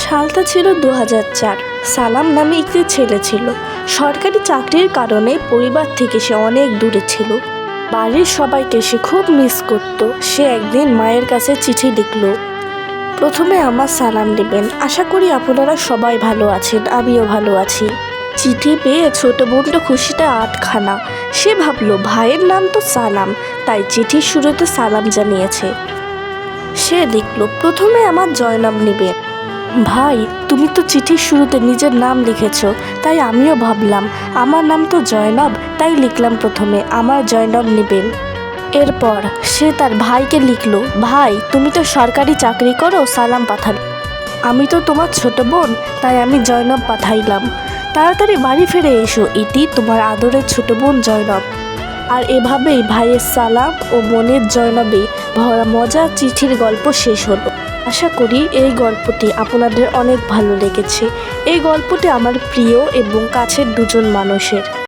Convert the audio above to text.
সালটা ছিল 2004। সালাম নামে একটি ছেলে ছিল। সরকারি চাকরির কারণে পরিবার থেকে সে অনেক দূরে ছিল। বাড়ির সবাইকে সে খুব মিস করত। সে একদিন মায়ের কাছে চিঠি লিখল, প্রথমে আমার সালাম নেবেন। আশা করি আপনারা সবাই ভালো আছেন, আমিও ভালো আছি। চিঠি পেয়ে ছোট বোনটা খুশিতে আটখানা। সে ভাবলো ভাইয়ের নাম তো সালাম, তাই চিঠির শুরুতে সালাম জানিয়েছে। সে লিখল, প্রথমে আমার জয়নব নেবেন। ভাই, তুমি তো চিঠির শুরুতে নিজের নাম লিখেছ, তাই আমিও ভাবলাম আমার নাম তো জয়নব, তাই লিখলাম প্রথমে আমার জয়নব নেবেন। এরপর সে তার ভাইকে লিখল, ভাই তুমি তো সরকারি চাকরি করো, সালাম পাঠালো। আমি তো তোমার ছোট বোন, তাই আমি জয়নব পাঠাইলাম। তাড়াতাড়ি বাড়ি ফিরে এসো, এটি তোমার আদরের ছোট বোন জয়নব। আর এভাবেই ভাইয়ের সালাম ও বোনের জয়নবে ভরা মজার চিঠির গল্প শেষ হলো। আশা করি এই গল্পটি আপনাদের অনেক ভালো লেগেছে। এই গল্পটি আমার প্রিয় এবং কাছের দুজন মানুষের।